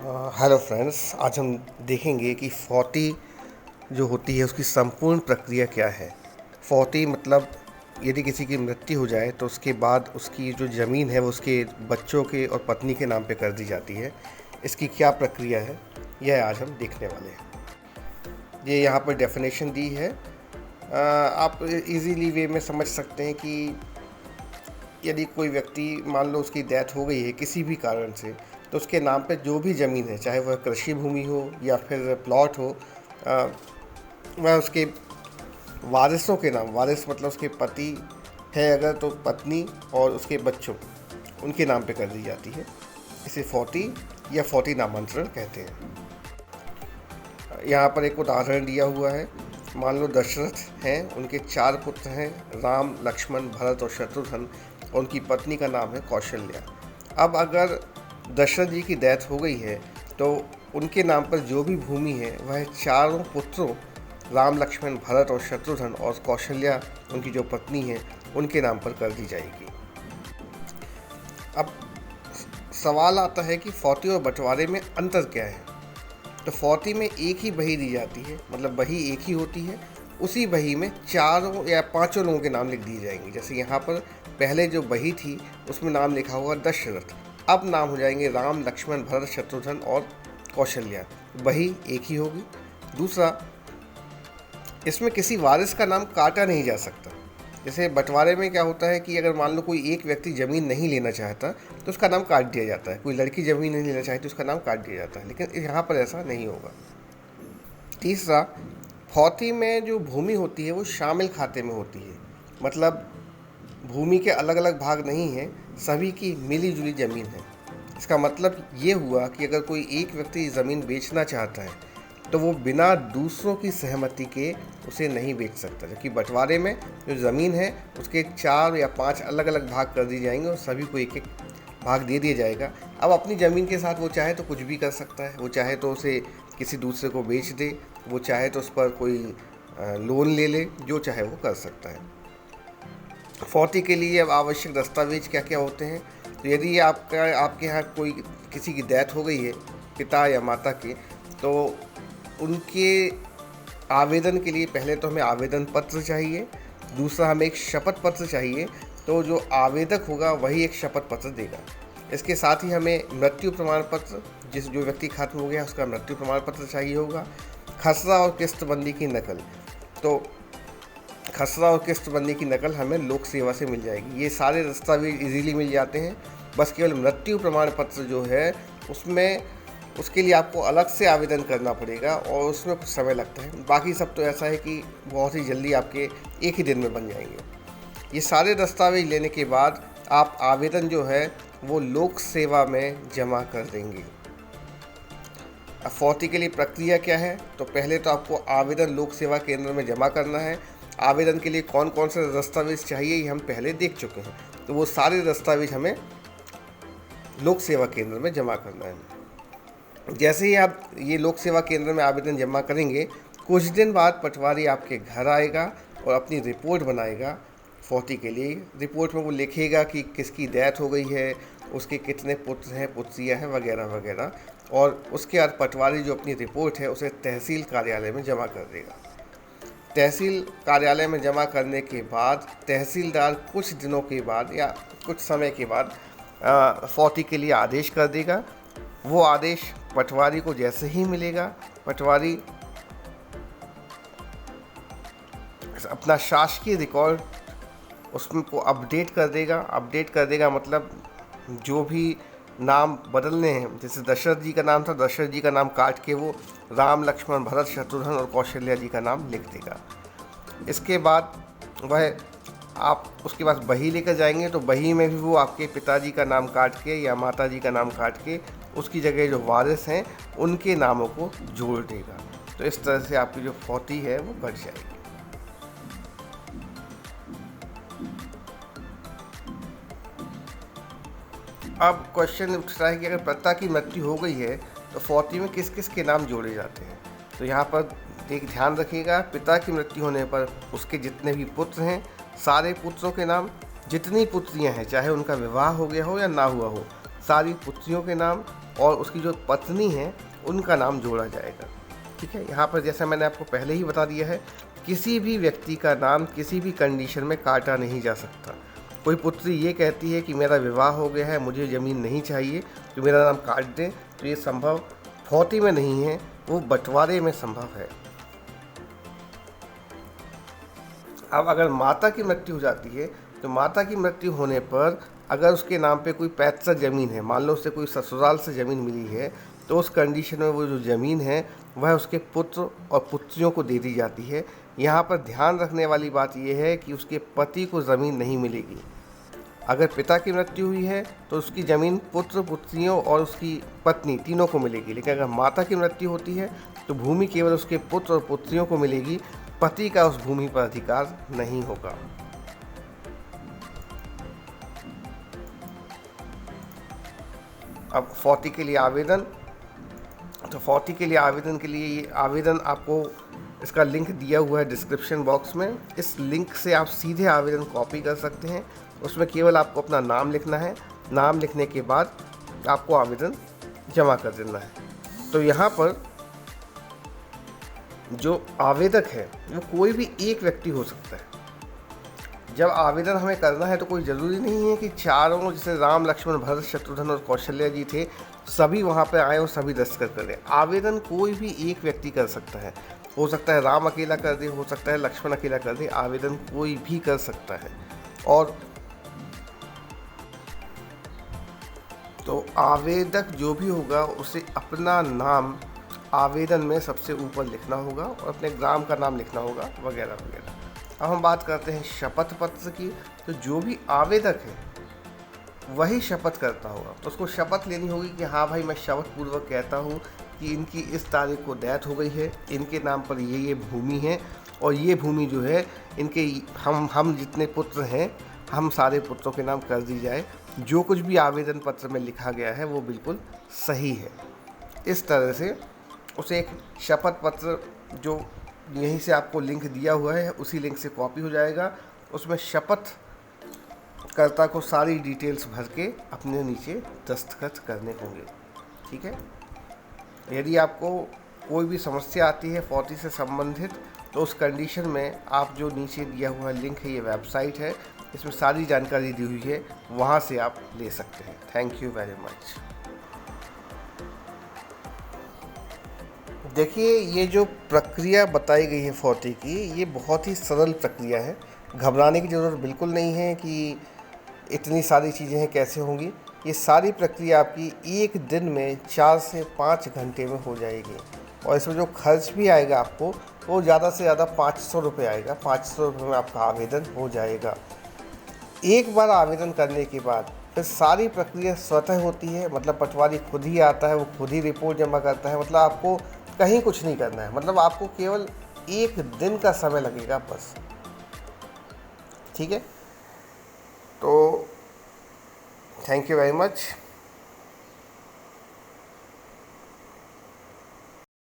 Hello friends, आज हम देखेंगे कि फौती जो होती है उसकी संपूर्ण प्रक्रिया क्या है। फौती मतलब यदि किसी की मृत्यु हो जाए तो उसके बाद उसकी जो ज़मीन है वो उसके बच्चों के और पत्नी के नाम पे कर दी जाती है। इसकी क्या प्रक्रिया है यह आज हम देखने वाले हैं। ये यहाँ पर डेफिनेशन दी है। आप इजीली वे में समझ सकते हैं कि यदि कोई व्यक्ति मान लो उसकी डेथ हो गई है किसी भी कारण से, तो उसके नाम पे जो भी ज़मीन है, चाहे वह कृषि भूमि हो या फिर प्लॉट हो, अ, वह उसके वारिसों के नाम, वारिस मतलब उसके पति है अगर तो पत्नी और उसके बच्चों, उनके नाम पे कर दी जाती है। इसे फौती या फौती नामांतरण कहते हैं। यहाँ पर एक उदाहरण दिया हुआ है। मान लो दशरथ हैं, उनके 4 पुत्र हैं, राम, लक्ष्मण, भरत और शत्रुघ्न, और उनकी पत्नी का नाम है कौशल्या। अब अगर दशरथ जी की डेथ हो गई है तो उनके नाम पर जो भी भूमि है वह चारों पुत्रों राम, लक्ष्मण, भरत और शत्रुघ्न और कौशल्या उनकी जो पत्नी है उनके नाम पर कर दी जाएगी। अब सवाल आता है कि फौती और बंटवारे में अंतर क्या है। तो फौती में एक ही बही दी जाती है, मतलब बही एक ही होती है। उसी बही में चारों या पांचों लोगों के नाम लिख दिए जाएंगे। जैसे यहाँ पर पहले जो बही थी उसमें नाम लिखा हुआ दशरथ, अब नाम हो जाएंगे राम, लक्ष्मण, भरत, शत्रुघ्न और कौशल्या। बही एक ही होगी। दूसरा, इसमें किसी वारिस का नाम काटा नहीं जा सकता। जैसे बंटवारे में क्या होता है कि अगर मान लो कोई एक व्यक्ति ज़मीन नहीं लेना चाहता तो उसका नाम काट दिया जाता है। कोई लड़की ज़मीन नहीं लेना चाहती तो उसका नाम काट दिया जाता है, लेकिन यहाँ पर ऐसा नहीं होगा। तीसरा, फौती में जो भूमि होती है वो शामिल खाते में होती है, मतलब भूमि के अलग अलग भाग नहीं हैं, सभी की मिली जुली ज़मीन है। इसका मतलब ये हुआ कि अगर कोई एक व्यक्ति ज़मीन बेचना चाहता है तो वो बिना दूसरों की सहमति के उसे नहीं बेच सकता। जबकि बंटवारे में जो ज़मीन है उसके 4 या 5 अलग अलग भाग कर दिए जाएंगे और सभी को एक एक भाग दे दिया जाएगा। अब अपनी ज़मीन के साथ वो चाहे तो कुछ भी कर सकता है। वो चाहे तो उसे किसी दूसरे को बेच दे, वो चाहे तो उस पर कोई लोन ले ले, जो चाहे वो कर सकता है। फौती के लिए अब आवश्यक दस्तावेज क्या क्या होते हैं। तो यदि आपके यहाँ कोई किसी की डेथ हो गई है, पिता या माता के, तो उनके आवेदन के लिए पहले तो हमें आवेदन पत्र चाहिए। दूसरा, हमें एक शपथ पत्र चाहिए। तो जो आवेदक होगा वही एक शपथ पत्र देगा। इसके साथ ही हमें मृत्यु प्रमाण पत्र, जो व्यक्ति खत्म हो गया उसका मृत्यु प्रमाण पत्र चाहिए होगा। खसरा और किस्तबंदी की नकल, तो खसरा और किस्तबंदी की नकल हमें लोक सेवा से मिल जाएगी। ये सारे दस्तावेज इजीली मिल जाते हैं। बस केवल मृत्यु प्रमाण पत्र जो है उसमें, उसके लिए आपको अलग से आवेदन करना पड़ेगा और उसमें कुछ समय लगता है। बाकी सब तो ऐसा है कि बहुत ही जल्दी आपके एक ही दिन में बन जाएंगे। ये सारे दस्तावेज लेने के बाद आप आवेदन जो है वो लोक सेवा में जमा कर देंगे। अब फौती के लिए प्रक्रिया क्या है। तो पहले तो आपको आवेदन लोक सेवा केंद्र में जमा करना है। आवेदन के लिए कौन कौन से दस्तावेज चाहिए ये हम पहले देख चुके हैं, तो वो सारे दस्तावेज हमें लोक सेवा केंद्र में जमा करना है। जैसे ही आप ये लोक सेवा केंद्र में आवेदन जमा करेंगे, कुछ दिन बाद पटवारी आपके घर आएगा और अपनी रिपोर्ट बनाएगा फौती के लिए। रिपोर्ट में वो लिखेगा कि किसकी डेथ हो गई है, उसके कितने पुत्र हैं, पुत्रियाँ हैं, वगैरह वगैरह। और उसके बाद पटवारी जो अपनी रिपोर्ट है उसे तहसील कार्यालय में जमा कर देगा। तहसील कार्यालय में जमा करने के बाद तहसीलदार कुछ दिनों के बाद या कुछ समय के बाद फौती के लिए आदेश कर देगा। वो आदेश पटवारी को जैसे ही मिलेगा, पटवारी अपना शासकीय रिकॉर्ड उसमें को अपडेट कर देगा। अपडेट कर देगा मतलब जो भी नाम बदलने हैं, जैसे दशरथ जी का नाम था, दशरथ जी का नाम काट के वो राम, लक्ष्मण, भरत, शत्रुघ्न और कौशल्या जी का नाम लिख देगा। इसके बाद वह आप उसके पास बही लेकर जाएंगे तो बही में भी वो आपके पिताजी का नाम काट के या माताजी का नाम काट के उसकी जगह जो वारिस हैं उनके नामों को जोड़ देगा। तो इस तरह से आपकी जो फौती है वो बढ़ जाएगी। अब क्वेश्चन उठता है कि अगर पिता की मृत्यु हो गई है तो फौती में किस किस के नाम जोड़े जाते हैं। तो यहाँ पर एक ध्यान रखिएगा, पिता की मृत्यु होने पर उसके जितने भी पुत्र हैं सारे पुत्रों के नाम, जितनी पुत्रियाँ हैं चाहे उनका विवाह हो गया हो या ना हुआ हो, सारी पुत्रियों के नाम और उसकी जो पत्नी है उनका नाम जोड़ा जाएगा। ठीक है, यहाँ पर जैसा मैंने आपको पहले ही बता दिया है, किसी भी व्यक्ति का नाम किसी भी कंडीशन में काटा नहीं जा सकता। कोई पुत्री ये कहती है कि मेरा विवाह हो गया है, मुझे ज़मीन नहीं चाहिए, तो मेरा नाम काट दें, तो ये संभव फौती में नहीं है, वो बंटवारे में संभव है। अब अगर माता की मृत्यु हो जाती है, तो माता की मृत्यु होने पर अगर उसके नाम पे कोई पैतृक ज़मीन है, मान लो उसे कोई ससुराल से ज़मीन मिली है, तो उस कंडीशन में वो जो ज़मीन है वह उसके पुत्र और पुत्रियों को दे दी जाती है। यहाँ पर ध्यान रखने वाली बात यह है कि उसके पति को ज़मीन नहीं मिलेगी। अगर पिता की मृत्यु हुई है तो उसकी ज़मीन पुत्र पुत्रियों और उसकी पत्नी तीनों को मिलेगी, लेकिन अगर माता की मृत्यु होती है तो भूमि केवल उसके पुत्र और पुत्रियों को मिलेगी, पति का उस भूमि पर अधिकार नहीं होगा। अब फौती के लिए आवेदन, तो फौती के लिए आवेदन के लिए ये आवेदन आपको इसका लिंक दिया हुआ है डिस्क्रिप्शन बॉक्स में। इस लिंक से आप सीधे आवेदन कॉपी कर सकते हैं। उसमें केवल आपको अपना नाम लिखना है, नाम लिखने के बाद आपको आवेदन जमा कर देना है। तो यहाँ पर जो आवेदक है वो कोई भी एक व्यक्ति हो सकता है। जब आवेदन हमें करना है तो कोई ज़रूरी नहीं है कि चारों, जैसे राम लक्ष्मण भरत शत्रुघ्न और कौशल्या जी थे, सभी वहाँ पे आए और सभी दस्तखत करें। आवेदन कोई भी एक व्यक्ति कर सकता है। हो सकता है राम अकेला कर दे, हो सकता है लक्ष्मण अकेला कर दे, आवेदन कोई भी कर सकता है। और तो आवेदक जो भी होगा उसे अपना नाम आवेदन में सबसे ऊपर लिखना होगा और अपने ग्राम का नाम लिखना होगा, वगैरह वगैरह। अब हम बात करते हैं शपथ पत्र की। तो जो भी आवेदक है वही शपथ करता होगा, तो उसको शपथ लेनी होगी कि हाँ भाई, मैं शपथ पूर्वक कहता हूँ कि इनकी इस तारीख को डेथ हो गई है, इनके नाम पर ये भूमि है, और ये भूमि जो है इनके हम जितने पुत्र हैं हम सारे पुत्रों के नाम कर दी जाए। जो कुछ भी आवेदन पत्र में लिखा गया है वो बिल्कुल सही है। इस तरह से उसे एक शपथ पत्र, जो यहीं से आपको लिंक दिया हुआ है उसी लिंक से कॉपी हो जाएगा। उसमें शपथ कर्ता को सारी डिटेल्स भर के अपने नीचे दस्तखत करने होंगे। ठीक है, यदि आपको कोई भी समस्या आती है फौती से संबंधित, तो उस कंडीशन में आप जो नीचे दिया हुआ लिंक है, ये वेबसाइट है, इसमें सारी जानकारी दी हुई है, वहाँ से आप ले सकते हैं। Thank you very much. देखिए, ये जो प्रक्रिया बताई गई है फौती की, ये बहुत ही सरल प्रक्रिया है। घबराने की ज़रूरत बिल्कुल नहीं है कि इतनी सारी चीज़ें हैं कैसे होंगी। ये सारी प्रक्रिया आपकी एक दिन में 4 से 5 घंटे में हो जाएगी। और इसमें जो खर्च भी आएगा आपको, वो ज़्यादा से ज़्यादा 500 रुपये आएगा। 500 रुपये में आपका आवेदन हो जाएगा। एक बार आवेदन करने के बाद फिर सारी प्रक्रिया स्वतः होती है। मतलब पटवारी खुद ही आता है, वो खुद ही रिपोर्ट जमा करता है। मतलब आपको कहीं कुछ नहीं करना है, मतलब आपको केवल एक दिन का समय लगेगा बस। ठीक है, तो थैंक यू वेरी मच।